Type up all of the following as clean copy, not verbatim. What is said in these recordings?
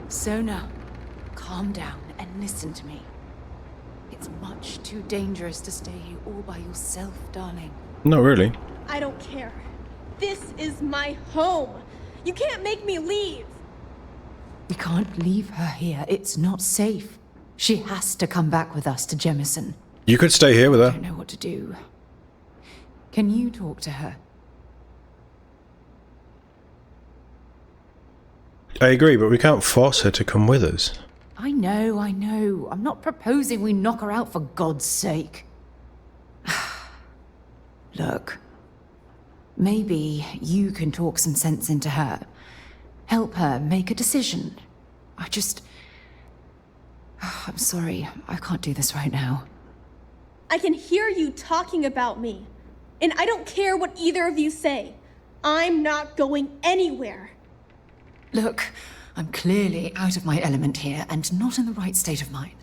Sona, calm down and listen to me. It's much too dangerous to stay here all by yourself, darling. Not really. I don't care. This is my home. You can't make me leave. We can't leave her here. It's not safe. She has to come back with us to Jemison. You could stay here with I her. don't know what to do. Can you talk to her? I agree, but we can't force her to come with us. I know. I'm not proposing we knock her out for God's sake. Look, maybe you can talk some sense into her. Help her make a decision. I'm sorry, I can't do this right now. I can hear you talking about me. And I don't care what either of you say. I'm not going anywhere. Look, I'm clearly out of my element here and not in the right state of mind.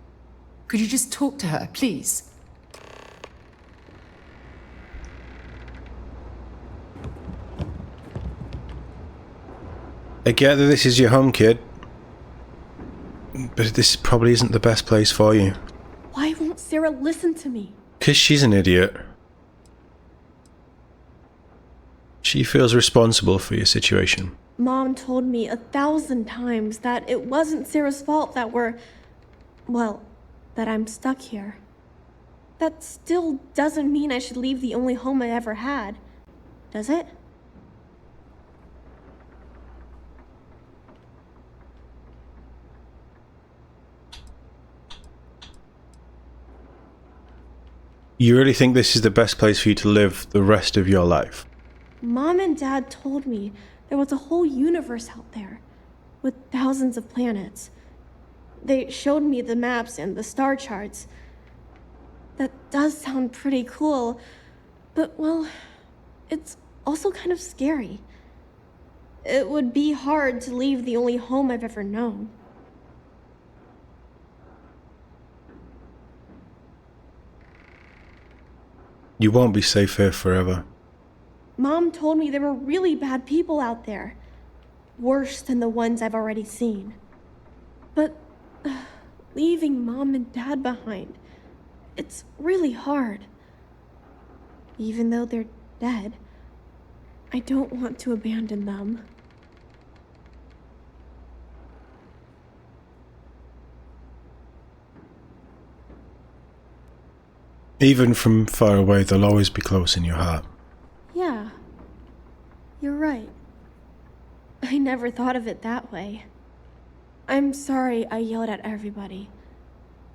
Could you just talk to her, please? I get that this is your home, kid. But this probably isn't the best place for you. Why won't Sarah listen to me? 'Cause she's an idiot. She feels responsible for your situation. Mom told me 1,000 times that it wasn't Sarah's fault that that I'm stuck here. That still doesn't mean I should leave the only home I ever had, does it? You really think this is the best place for you to live the rest of your life? Mom and Dad told me there was a whole universe out there, with thousands of planets. They showed me the maps and the star charts. That does sound pretty cool, but it's also kind of scary. It would be hard to leave the only home I've ever known. You won't be safe here forever. Mom told me there were really bad people out there. Worse than the ones I've already seen. But leaving Mom and Dad behind, it's really hard. Even though they're dead, I don't want to abandon them. Even from far away, they'll always be close in your heart. Yeah, you're right. I never thought of it that way. I'm sorry I yelled at everybody.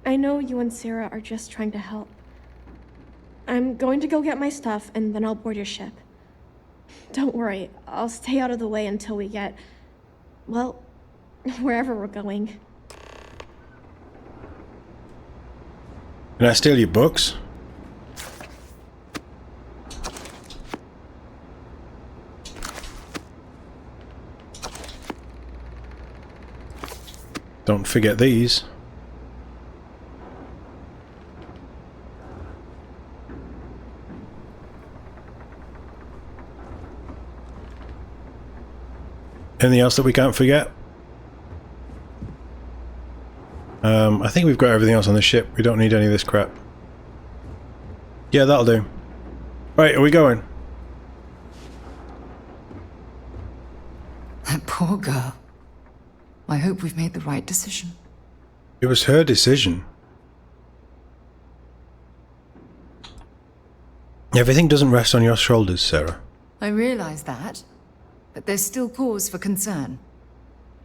I know you and Sarah are just trying to help. I'm going to go get my stuff and then I'll board your ship. Don't worry, I'll stay out of the way until we get, wherever we're going. Can I steal your books? Don't forget these. Anything else that we can't forget? I think we've got everything else on the ship. We don't need any of this crap. Yeah, that'll do. Right, are we going? That poor girl. I hope we've made the right decision. It was her decision. Everything doesn't rest on your shoulders, Sarah. I realize that, but there's still cause for concern.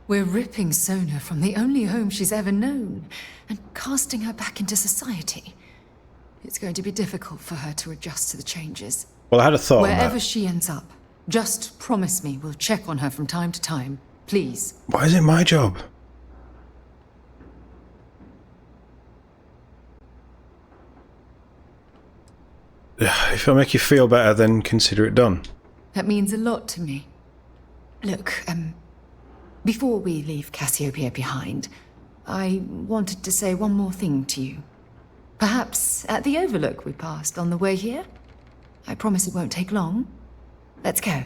We're ripping Sona from the only home she's ever known and casting her back into society. It's going to be difficult for her to adjust to the changes. Well, I had a thought on Wherever that. she ends up, just promise me we'll check on her from time to time. Please. Why is it my job? If it'll make you feel better, then consider it done. That means a lot to me. Look, before we leave Cassiopeia behind, I wanted to say one more thing to you. Perhaps at the overlook we passed on the way here? I promise it won't take long. Let's go.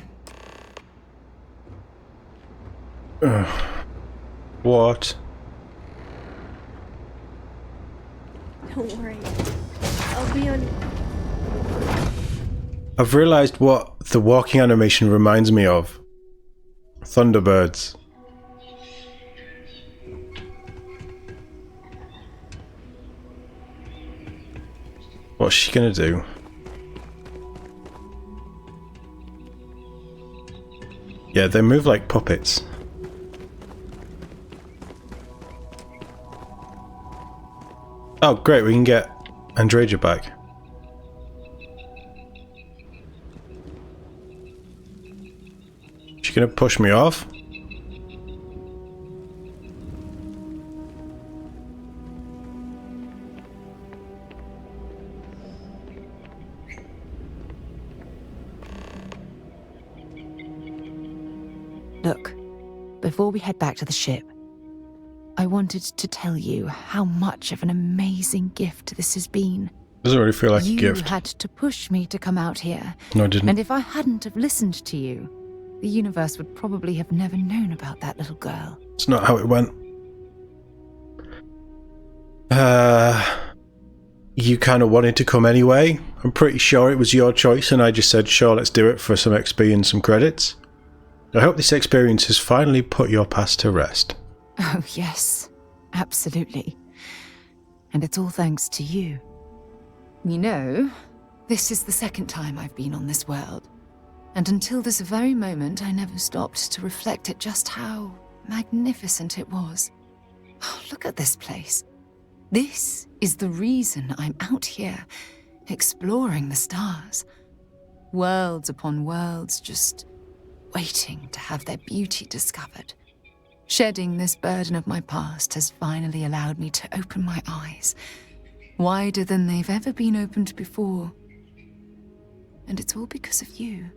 What? Don't worry. I'll be on. I've realised what the walking animation reminds me of. Thunderbirds. What's she gonna do? Yeah, they move like puppets. Oh, great, we can get Andreja back. She gonna push me off? Look, before we head back to the ship, I wanted to tell you how much of an amazing gift this has been. Doesn't really feel like a You gift. had to push me to come out here. No, I didn't. And if I hadn't have listened to you, the universe would probably have never known about that little girl. It's not how it went. You kind of wanted to come anyway. I'm pretty sure it was your choice, and I just said, sure, let's do it for some XP and some credits. I hope this experience has finally put your past to rest. Oh, yes. Absolutely. And it's all thanks to you. You know, this is the second time I've been on this world. And until this very moment, I never stopped to reflect at just how magnificent it was. Oh, look at this place. This is the reason I'm out here, exploring the stars. Worlds upon worlds, just waiting to have their beauty discovered. Shedding this burden of my past has finally allowed me to open my eyes, wider than they've ever been opened before. And it's all because of you.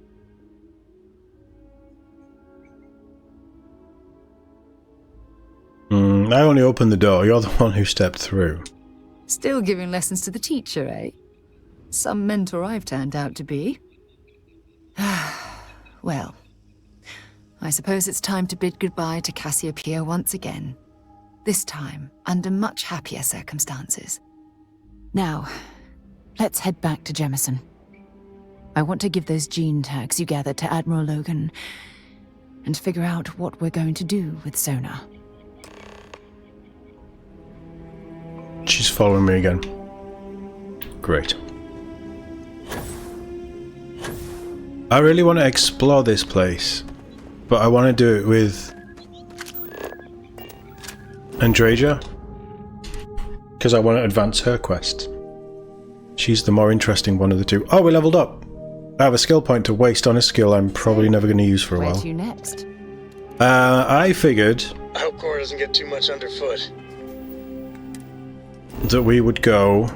I only opened the door. You're the one who stepped through. Still giving lessons to the teacher, eh? Some mentor I've turned out to be. Well, I suppose it's time to bid goodbye to Cassiopeia once again. This time, under much happier circumstances. Now, let's head back to Jemison. I want to give those gene tags you gathered to Admiral Logan and figure out what we're going to do with Sona. She's following me again. Great. I really want to explore this place, but I want to do it with Andreja, because I want to advance her quest. She's the more interesting one of the two. Oh, we leveled up! I have a skill point to waste on a skill I'm probably never going to use for a while. Where to next? I figured... I hope Cora doesn't get too much underfoot. That we would go...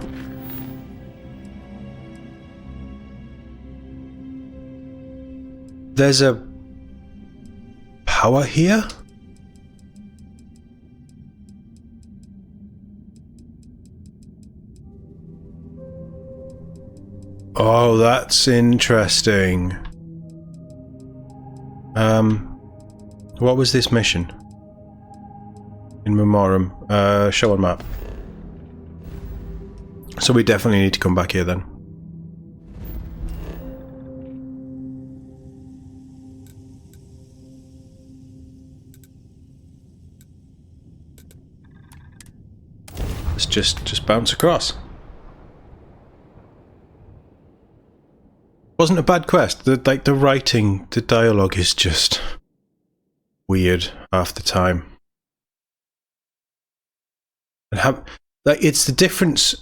There's a... power here? Oh, that's interesting. What was this mission? In Memoriam. Show on map. So we definitely need to come back here then. Let's just bounce across. Wasn't a bad quest. The writing, the dialogue is just weird half the time. And it's the difference.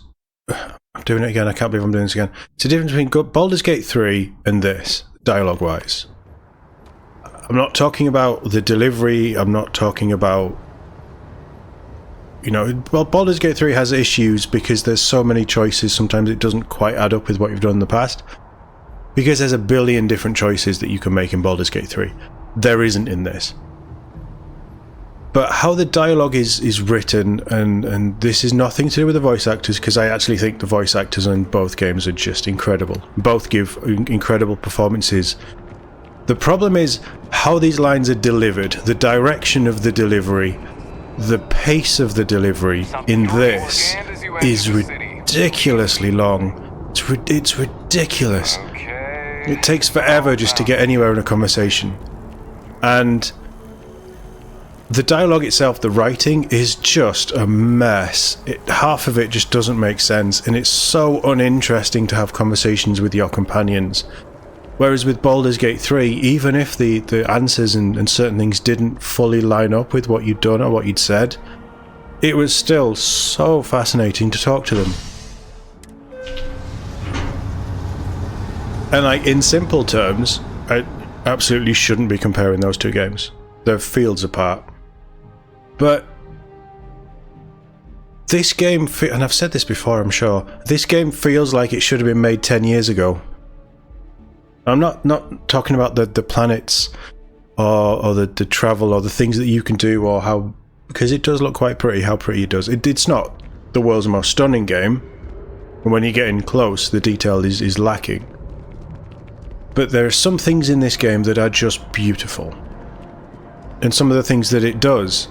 I'm doing it again. I can't believe I'm doing this again. It's the difference between Baldur's Gate 3 and this, dialogue-wise. I'm not talking about the delivery. I'm not talking about... You know, well, Baldur's Gate 3 has issues because there's so many choices. Sometimes it doesn't quite add up with what you've done in the past. Because there's a billion different choices that you can make in Baldur's Gate 3. There isn't in this. But how the dialogue is written, and this is nothing to do with the voice actors, because I actually think the voice actors in both games are just incredible. Both give incredible performances. The problem is how these lines are delivered, the direction of the delivery, the pace of the delivery in this is ridiculously long. It's ridiculous. It takes forever just to get anywhere in a conversation. And the dialogue itself, the writing, is just a mess. Half of it just doesn't make sense, and it's so uninteresting to have conversations with your companions. Whereas with Baldur's Gate 3, even if the answers and certain things didn't fully line up with what you'd done or what you'd said, it was still so fascinating to talk to them. And like, in simple terms, I absolutely shouldn't be comparing those two games. They're fields apart. But this game, and I've said this before, I'm sure, this game feels like it should have been made 10 years ago. I'm not talking about the planets or the travel or the things that you can do or how, because it does look quite pretty, how pretty it does. It's not the world's most stunning game, and when you get in close, the detail is lacking. But there are some things in this game that are just beautiful. And some of the things that it does...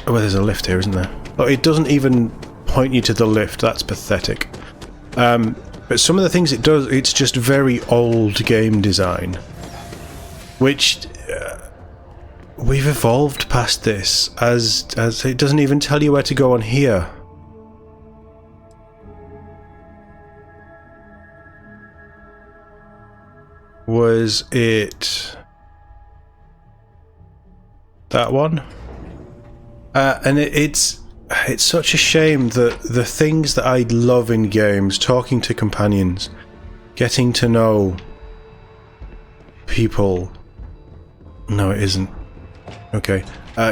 Oh, there's a lift here, isn't there? Oh, it doesn't even point you to the lift. That's pathetic. But some of the things it does, it's just very old game design. Which... we've evolved past this, as it doesn't even tell you where to go on here. Was it that one? And it's such a shame that the things that I love in games, talking to companions, getting to know people. No, it isn't. Okay.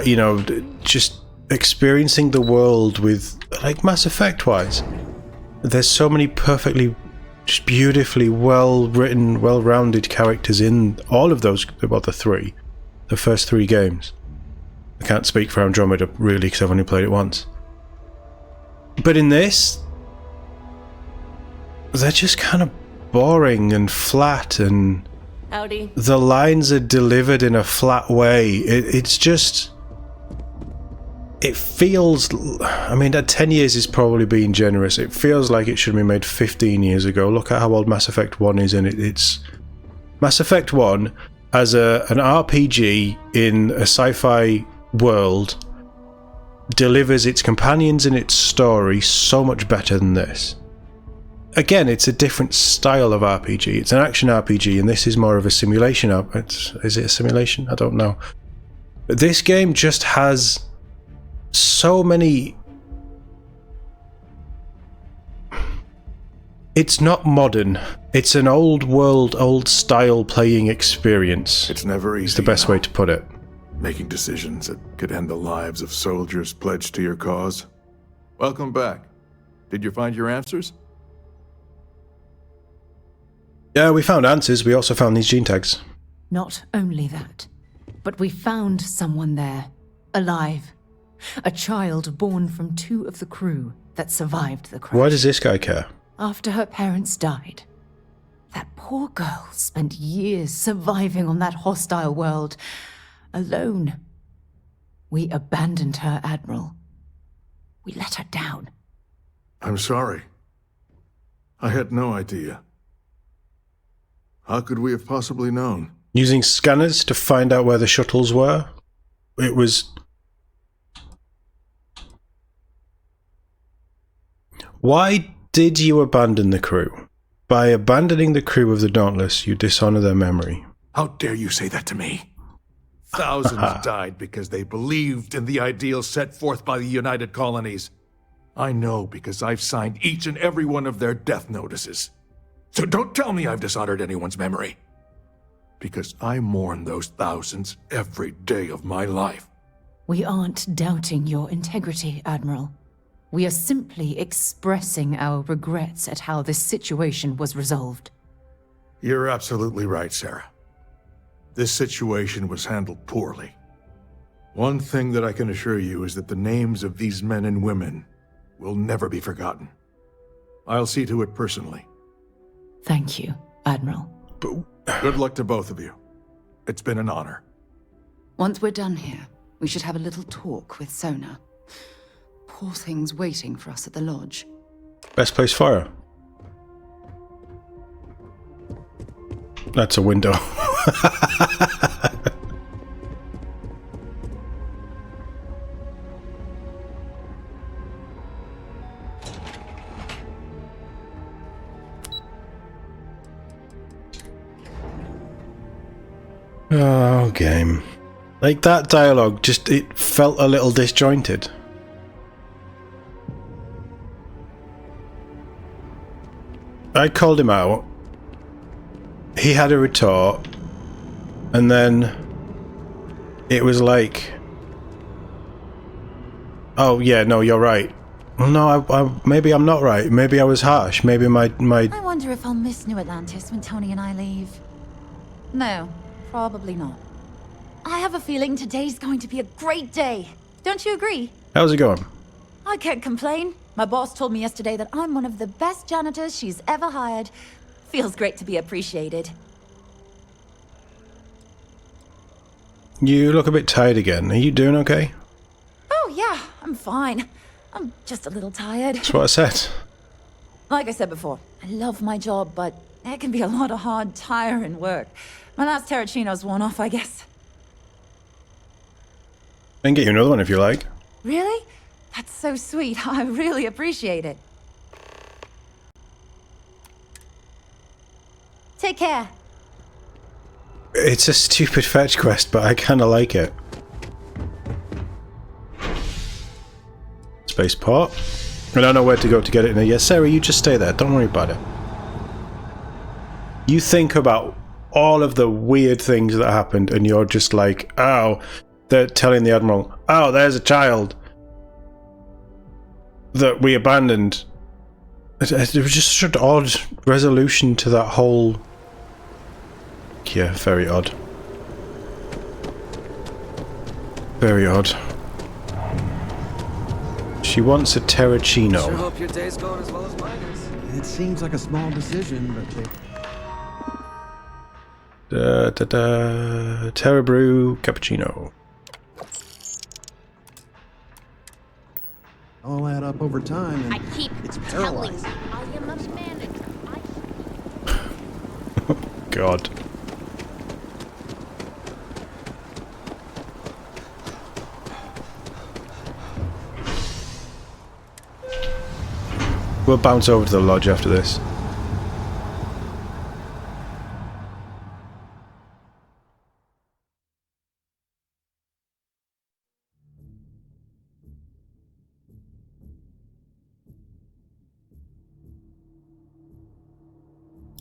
You know, just experiencing the world with, like, Mass Effect wise. There's so many perfectly, just beautifully well-written, well-rounded characters in all of those, well, the first three games. I can't speak for Andromeda, really, because I've only played it once. But in this, they're just kind of boring and flat, and Howdy. the lines are delivered in a flat way. It's just... It feels... I mean, 10 years is probably being generous. It feels like it should have been made 15 years ago. Look at how old Mass Effect 1 is, and it's... Mass Effect 1, as an RPG in a sci-fi world, delivers its companions and its story so much better than this. Again, it's a different style of RPG. It's an action RPG, and this is more of a simulation. Is it a simulation? I don't know. But this game just has so many... It's not modern. It's an old world, old style playing experience. It's never easy. It's the best way to put it. Making decisions that could end the lives of soldiers pledged to your cause. Welcome back. Did you find your answers? Yeah, we found answers. We also found these gene tags. Not only that, but we found someone there, alive. A child born from 2 of the crew that survived the crash. Why does this guy care? After her parents died, that poor girl spent years surviving on that hostile world, alone. We abandoned her, Admiral. We let her down. I'm sorry. I had no idea. How could we have possibly known? Using scanners to find out where the shuttles were? It was... Why did you abandon the crew? By abandoning the crew of the Dauntless, you dishonor their memory. How dare you say that to me? Thousands died because they believed in the ideals set forth by the United Colonies. I know because I've signed each and every one of their death notices. So don't tell me I've dishonored anyone's memory. Because I mourn those thousands every day of my life. We aren't doubting your integrity, Admiral. We are simply expressing our regrets at how this situation was resolved. You're absolutely right, Sarah. This situation was handled poorly. One thing that I can assure you is that the names of these men and women will never be forgotten. I'll see to it personally. Thank you, Admiral. Good luck to both of you. It's been an honor. Once we're done here, We should have a little talk with Sona. Poor thing's waiting for us at the lodge. Best place for her. That's a window. Oh, game. Like, that dialogue, just, it felt a little disjointed. I called him out. He had a retort. And then it was like, oh yeah, no, you're right. Well, no, maybe I'm not right. Maybe I was harsh. Maybe my... I wonder if I'll miss New Atlantis when Tony and I leave. No, probably not. I have a feeling today's going to be a great day. Don't you agree? How's it going? I can't complain. My boss told me yesterday that I'm one of the best janitors she's ever hired. Feels great to be appreciated. You look a bit tired again. Are you doing okay? Oh yeah, I'm fine. I'm just a little tired. That's what I said. Like I said before, I love my job, but it can be a lot of hard, tiring work. My last Terracino's worn off, I guess. I can get you another one if you like. Really? That's so sweet. I really appreciate it. Take care. It's a stupid fetch quest, but I kind of like it. Spaceport. I don't know where to go to get it in there. Yeah, Sarah, you just stay there. Don't worry about it. You think about all of the weird things that happened, and you're just like, oh, they're telling the Admiral, oh, there's a child that we abandoned. It was just such an odd resolution to that whole... Yeah, very odd. Very odd. She wants a Terracino. Sure hope your day's going as well as mine is. It seems like a small decision, but Terra Brew Cappuccino. all add up over time, and I keep it's telling paralyzed. you, I am a manager. God. We'll bounce over to the lodge after this.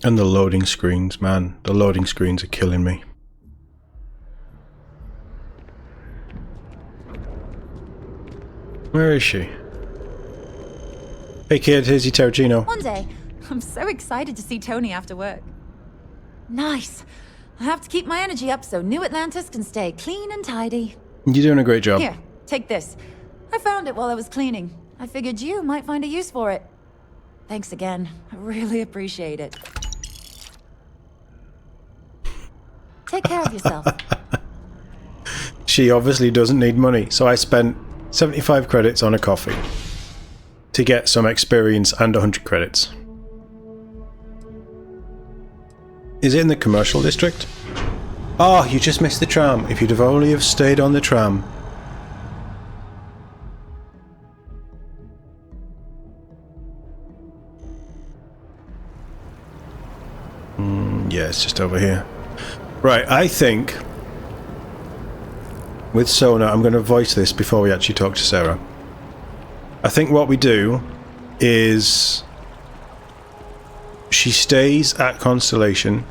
And the loading screens, man. The loading screens are killing me. Where is she? Hey kid, here's your Terracino. One day. I'm so excited to see Tony after work. Nice. I have to keep my energy up so New Atlantis can stay clean and tidy. You're doing a great job. Here, take this. I found it while I was cleaning. I figured you might find a use for it. Thanks again. I really appreciate it. Take care of yourself. She obviously doesn't need money, so I spent 75 credits on a coffee to get some experience and 100 credits. Is it in the commercial district? Oh, you just missed the tram. If you'd have only have stayed on the tram. Yeah, it's just over here. Right, I think with Sona, I'm going to voice this before we actually talk to Sarah. I think what we do is she stays at Constellation.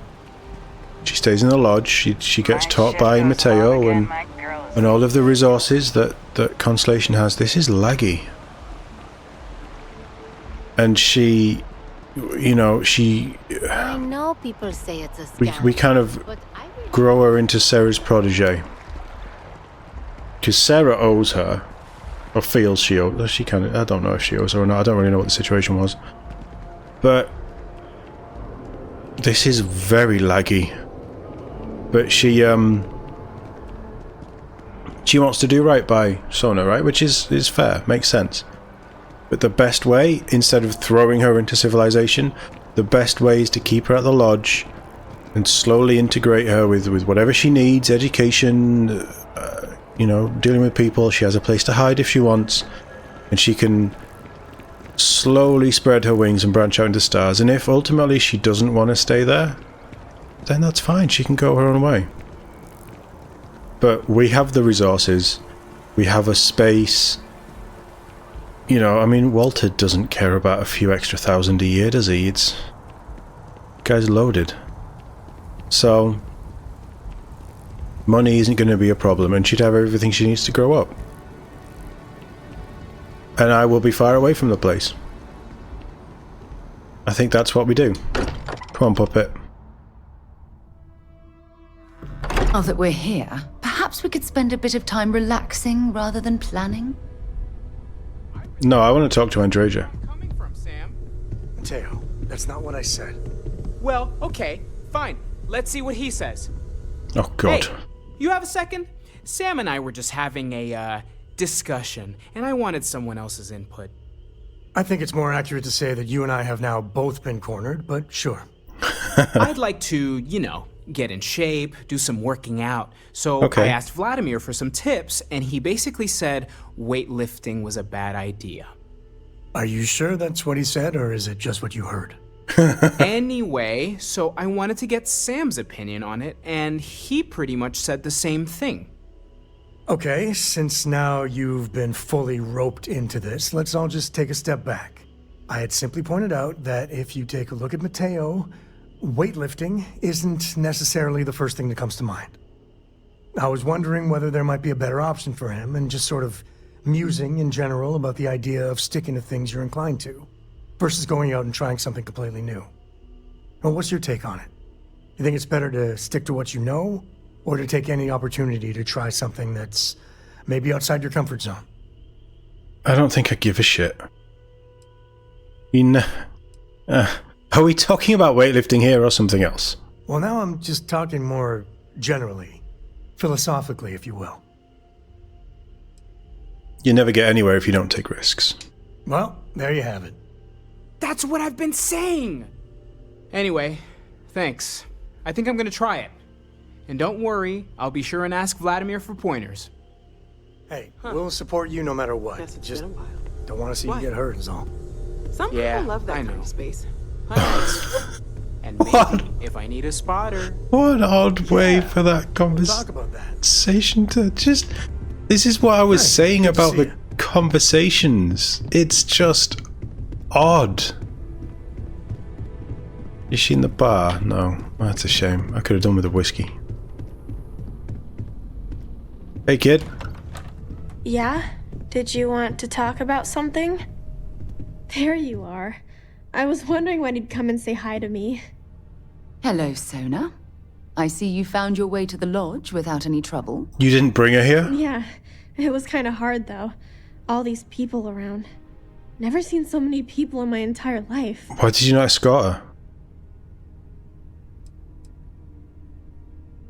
She stays in the lodge. She gets taught by Mateo and all of the resources that Constellation has. This is laggy. And she, you know, I know people say it's a scam. we kind of but I really grow her into Sarah's protege. Because Sarah owes her, or feels she owes. She kind of. I don't know if she owes her or not. I don't really know what the situation was. But this is very laggy. But she she wants to do right by Sona, right? Which is fair, makes sense. But the best way, instead of throwing her into civilization, the best way is to keep her at the lodge and slowly integrate her with whatever she needs, education, you know, dealing with people. She has a place to hide if she wants, and she can slowly spread her wings and branch out into stars. And if ultimately she doesn't want to stay there, then that's fine. She can go her own way. But we have the resources. We have a space. You know, I mean, Walter doesn't care about a few extra thousand a year, does he? The guy's loaded. So, money isn't going to be a problem, and she'd have everything she needs to grow up. And I will be far away from the place. I think that's what we do. Come on, puppet. Now that we're here, perhaps we could spend a bit of time relaxing rather than planning? No, I want to talk to Andreja. Coming from, Sam? Mateo, that's not what I said. Well, okay, fine. Let's see what he says. Oh, God. Hey, you have a second? Sam and I were just having a, discussion, and I wanted someone else's input. I think it's more accurate to say that you and I have now both been cornered, but sure. I'd like to, you know, get in shape, do some working out. So Okay. I asked Vladimir for some tips, and he basically said weightlifting was a bad idea. Are you sure that's what he said, or is it just what you heard? Anyway, so I wanted to get Sam's opinion on it, and he pretty much said the same thing. Okay, since now you've been fully roped into this, let's all just take a step back. I had simply pointed out that if you take a look at Mateo, weightlifting isn't necessarily the first thing that comes to mind. I was wondering whether there might be a better option for him, and just sort of musing in general about the idea of sticking to things you're inclined to, versus going out and trying something completely new. Well, what's your take on it? You think it's better to stick to what you know, or to take any opportunity to try something that's maybe outside your comfort zone? I don't think I give a shit. Are we talking about weightlifting here or something else? Well, now I'm just talking more generally, philosophically, if you will. You never get anywhere if you don't take risks. Well, there you have it. That's what I've been saying! Anyway, thanks. I think I'm gonna try it. And don't worry, I'll be sure and ask Vladimir for pointers. Hey, we'll support you no matter what. Guess it's Just been a while. don't want to see you get hurt is all. Some Yeah, people love that I kind know. of space. And maybe, What? if I need a spotter. What an odd way for that Talk about that. conversation to just... This is what I was Hey, saying good to about see the you. conversations. It's just odd. Is she in the bar? No. That's a shame. I could have done with a whiskey. Hey, kid. Yeah? Did you want to talk about something? There you are. I was wondering when you'd come and say hi to me. Hello, Sona. I see you found your way to the lodge without any trouble. You didn't bring her here? Yeah, it was kind of hard though. All these people around. Never seen so many people in my entire life. Why did you not escort her?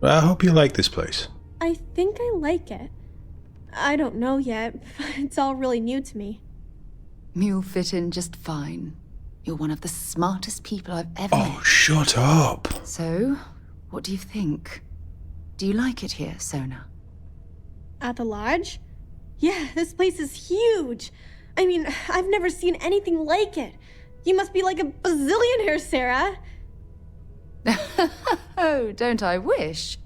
I hope you like this place. I think I like it. I don't know yet. It's all really new to me. You'll fit in just fine. You're one of the smartest people I've ever Oh, met. shut up. So, what do you think? Do you like it here, Sona? At the lodge? Yeah, this place is huge. I mean, I've never seen anything like it. You must be like a bazillionaire, Sarah. Oh, don't I wish?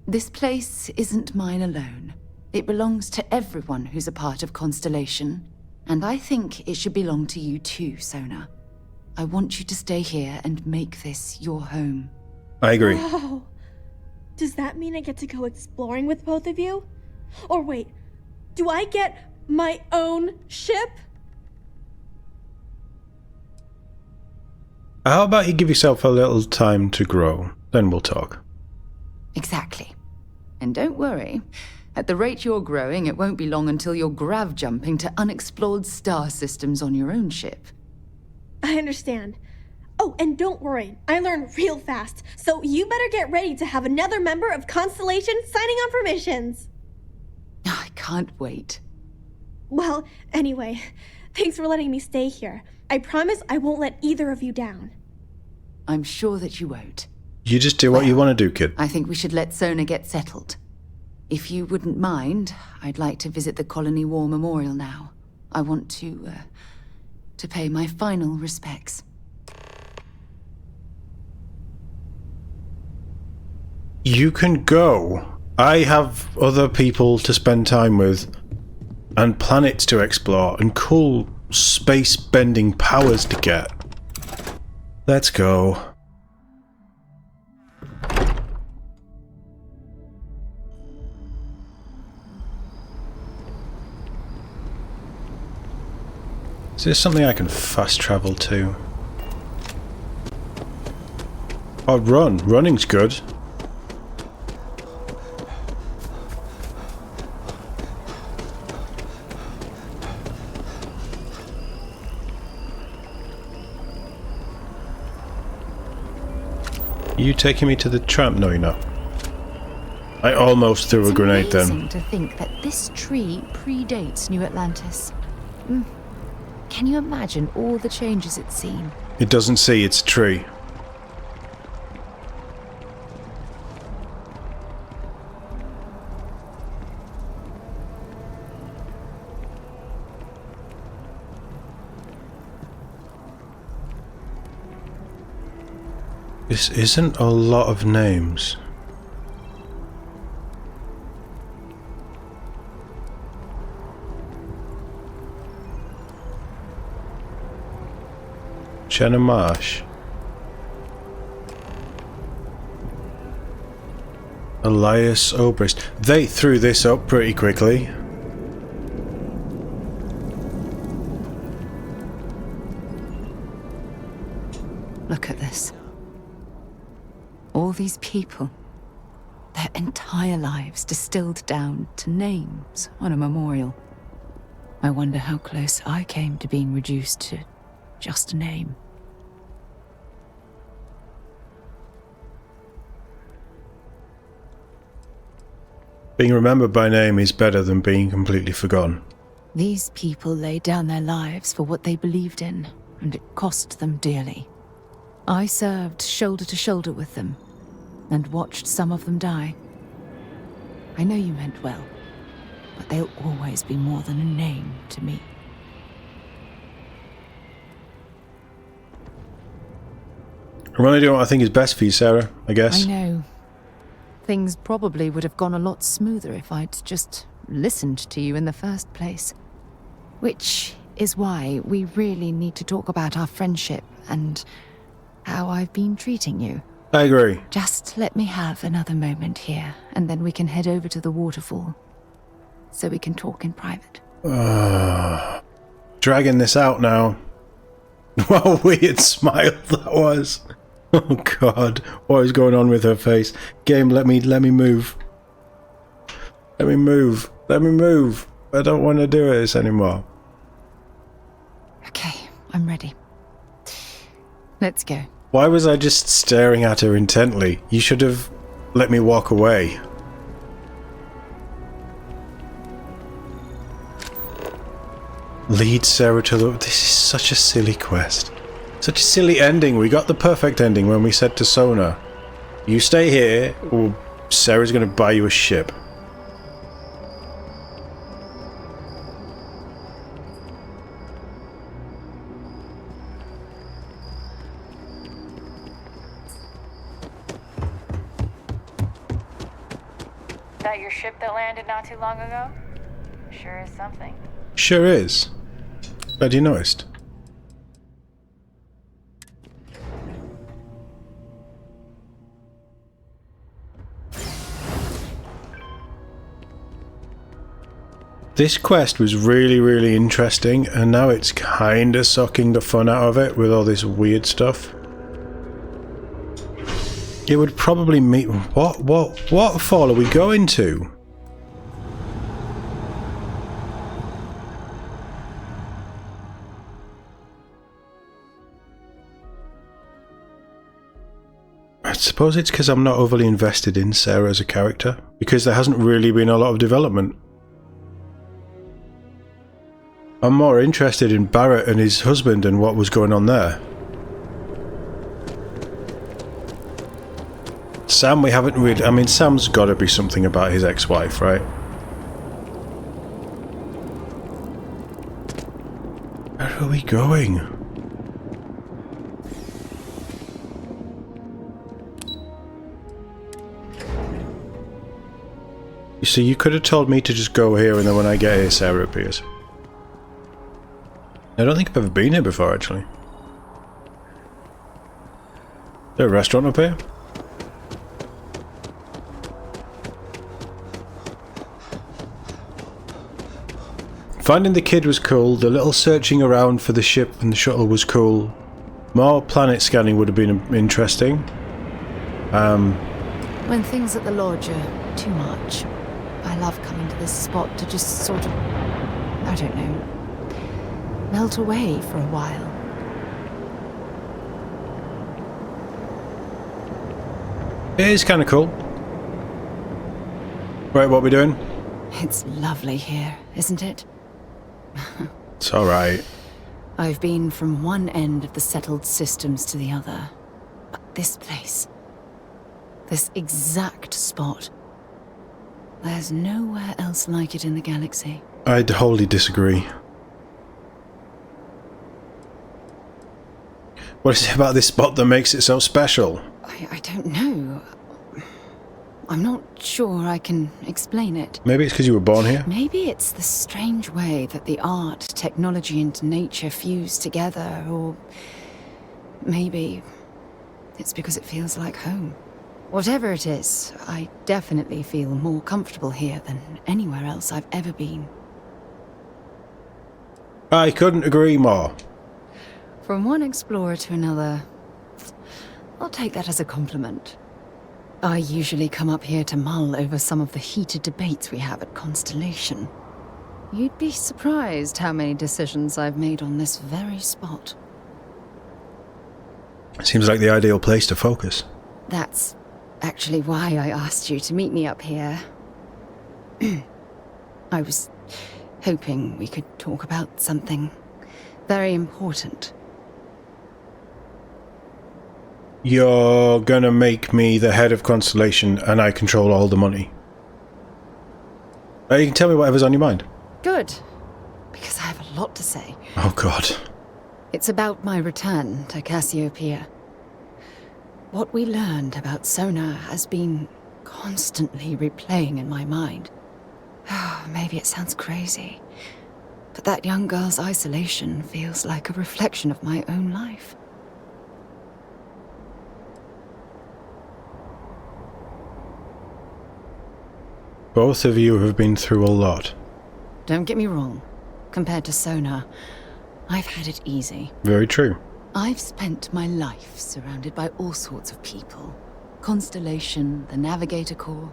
This place isn't mine alone. It belongs to everyone who's a part of Constellation. And I think it should belong to you too, Sona. I want you to stay here and make this your home. I agree. Oh, does that mean I get to go exploring with both of you? Or wait, do I get my own ship? How about you give yourself a little time to grow, then we'll talk. Exactly. And don't worry. At the rate you're growing, it won't be long until you're grav jumping to unexplored star systems on your own ship. I understand. Oh, and don't worry, I learn real fast, so you better get ready to have another member of Constellation signing on for missions. can't wait. Well, anyway, thanks for letting me stay here. I promise I won't let either of you down. I'm sure that you won't. You just do what you want to do, kid. I think we should let Sona get settled. If you wouldn't mind, I'd like to visit the Colony War Memorial now. I want to pay my final respects. You can go. I have other people to spend time with, and planets to explore, and cool space-bending powers to get. Let's go. Is there something I can fast travel to? Oh, run. Running's good. Are you taking me to the tramp? No, you're not. I almost threw a grenade then. It's amazing to think that this tree predates New Atlantis. Can you imagine all the changes it's seen? It doesn't see, it's a tree. This isn't a lot of names. Jenna Marsh. Elias Obrist. They threw this up pretty quickly. Look at this. All these people. Their entire lives distilled down to names on a memorial. I wonder how close I came to being reduced to just a name. Being remembered by name is better than being completely forgotten. These people laid down their lives for what they believed in, and it cost them dearly. I served shoulder to shoulder with them, and watched some of them die. I know you meant well, but they'll always be more than a name to me. I'm only doing what I think is best for you, Sarah, I guess. I know. Things probably would have gone a lot smoother if I'd just listened to you in the first place. Which is why we really need to talk about our friendship and how I've been treating you. I agree. Just let me have another moment here, and then we can head over to the waterfall, so we can talk in private. Dragging this out now. What a weird smile that was. Oh God, what is going on with her face? Game, let me move. Let me move. Let me move. I don't want to do this anymore. Okay, I'm ready. Let's go. Why was I just staring at her intently? You should have let me walk away. Lead Sarah to the... This is such a silly quest. Such a silly ending. We got the perfect ending when we said to Sona, you stay here or Sarah's going to buy you a ship. That your ship that landed not too long ago? Sure is something. Sure is. Glad you noticed. This quest was really, really interesting, and now it's kinda sucking the fun out of it with all this weird stuff. It would probably meet... What waterfall are we going to? I suppose it's because I'm not overly invested in Sarah as a character, because there hasn't really been a lot of development. I'm more interested in Barrett and his husband and what was going on there. Sam, we haven't really... I mean, Sam's got to be something about his ex-wife, right? Where are we going? You see, you could have told me to just go here, and then when I get here, Sarah appears. I don't think I've ever been here before, actually. Is there a restaurant up here? Finding the kid was cool. The little searching around for the ship and the shuttle was cool. More planet scanning would have been interesting. When things at the lodge are too much, I love coming to this spot to just sort of, I don't know, melt away for a while. It is kind of cool. Right, what are we doing? It's lovely here, isn't it? It's alright. I've been from one end of the settled systems to the other. But this place, this exact spot, there's nowhere else like it in the galaxy. I'd wholly disagree. What is it about this spot that makes it so special? I don't know. I'm not sure I can explain it. Maybe it's because you were born here? Maybe it's the strange way that the art, technology, and nature fuse together, or maybe it's because it feels like home. Whatever it is, I definitely feel more comfortable here than anywhere else I've ever been. I couldn't agree more. From one explorer to another, I'll take that as a compliment. I usually come up here to mull over some of the heated debates we have at Constellation. You'd be surprised how many decisions I've made on this very spot. Seems like the ideal place to focus. That's actually why I asked you to meet me up here. I was hoping we could talk about something very important. You're gonna make me the head of Constellation and I control all the money. You can tell me whatever's on your mind. Good, because I have a lot to say. Oh god. It's about my return to Cassiopeia. What we learned about sonar has been constantly replaying in my mind. Maybe it sounds crazy, but that young girl's isolation feels like a reflection of my own life. Both of you have been through a lot. Don't get me wrong. Compared to sonar, I've had it easy. Very true. I've spent my life surrounded by all sorts of people. Constellation, the Navigator Corps.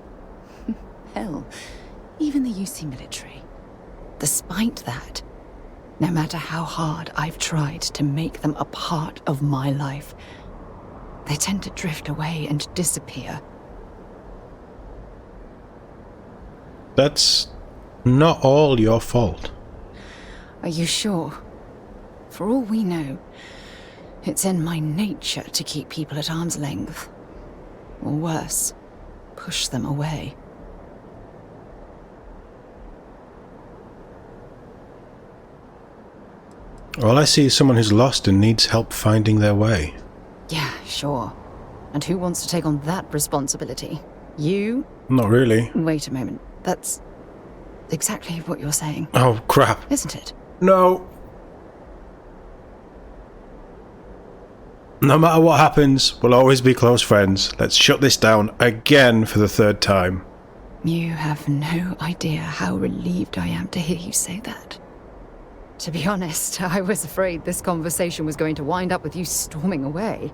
Hell, even the UC military. Despite that, no matter how hard I've tried to make them a part of my life, they tend to drift away and disappear. That's not all your fault. Are you sure? For all we know, it's in my nature to keep people at arm's length. Or worse, push them away. All I see is someone who's lost and needs help finding their way. Yeah, sure. And who wants to take on that responsibility? You? Not really. Wait a moment. That's exactly what you're saying. Oh, crap. Isn't it? No. No matter what happens, we'll always be close friends. Let's shut this down again for the third time. You have no idea how relieved I am to hear you say that. To be honest, I was afraid this conversation was going to wind up with you storming away.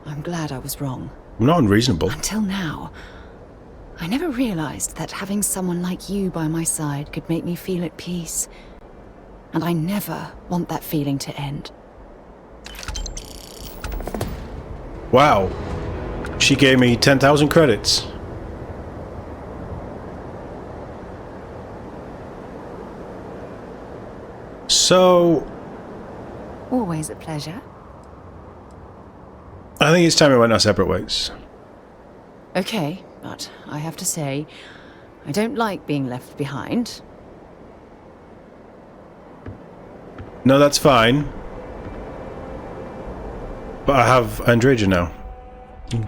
I'm glad I was wrong. I'm not unreasonable. Until now, I never realized that having someone like you by my side could make me feel at peace. And I never want that feeling to end. Wow. She gave me 10,000 credits. So, Always a pleasure. I think it's time we went our separate ways. Okay, but I have to say, I don't like being left behind. No, that's fine. But I have Andrea now.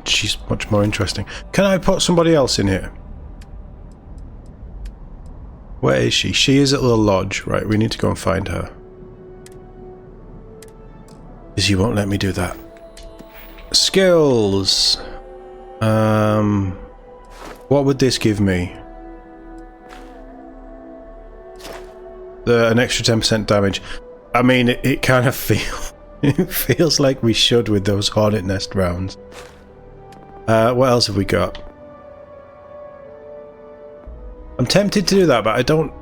She's much more interesting. Can I put somebody else in here? Where is she? She is at the lodge. Right, we need to go and find her. Because you won't let me do that. Skills. What would this give me? An extra 10% damage. I mean, it kind of feels like we should with those Hornet Nest rounds. What else have we got? I'm tempted to do that, but I don't...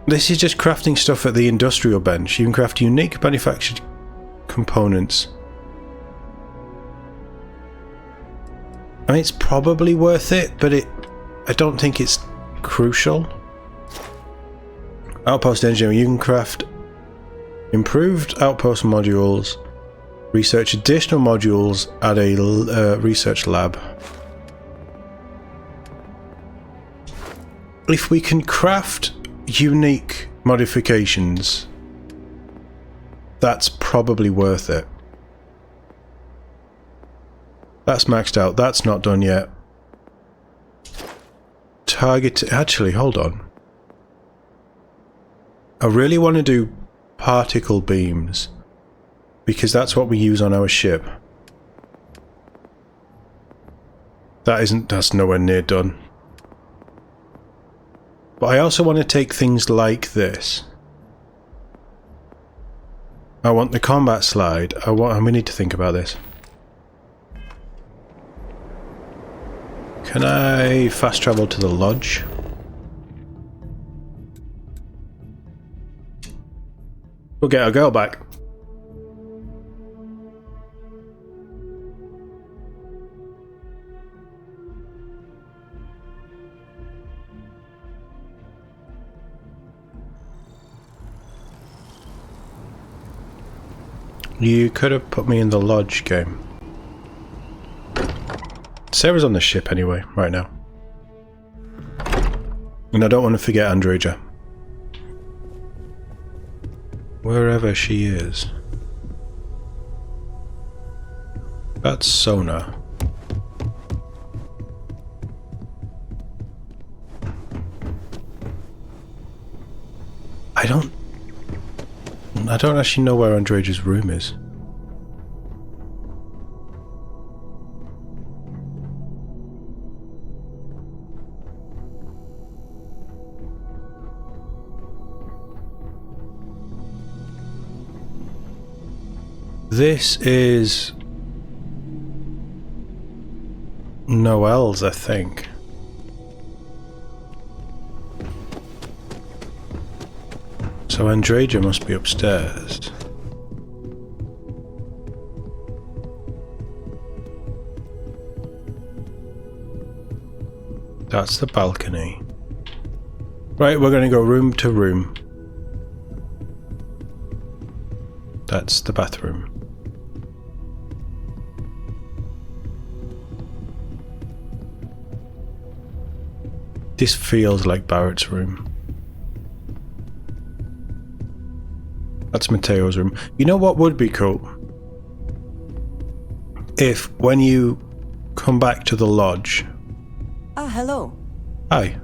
This is just crafting stuff at the industrial bench. You can craft unique manufactured components. I mean, it's probably worth it, but I don't think it's crucial. Outpost engineering. You can craft improved outpost modules, research additional modules at a research lab. If we can craft unique modifications, that's probably worth it. That's maxed out. That's not done yet. Target... Actually, hold on. I really want to do particle beams, because that's what we use on our ship. That's nowhere near done. But I also want to take things like this. I want the combat slide. We need to think about this. Can I fast travel to the lodge? We'll get our girl back. You could have put me in the lodge game. Sarah's on the ship anyway, right now. And I don't want to forget Andrea. Wherever she is. That's sonar. I don't actually know where Andrea's room is. This is Noelle's, I think. So Andrea must be upstairs. That's the balcony. Right, we're going to go room to room. That's the bathroom. This feels like Barrett's room. That's Mateo's room. You know what would be cool? If, when you come back to the lodge... Ah, hello. Hi.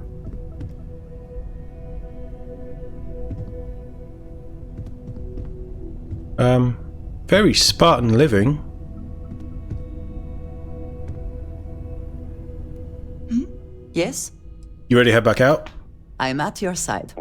Very Spartan living. Yes? You ready to head back out? I'm at your side.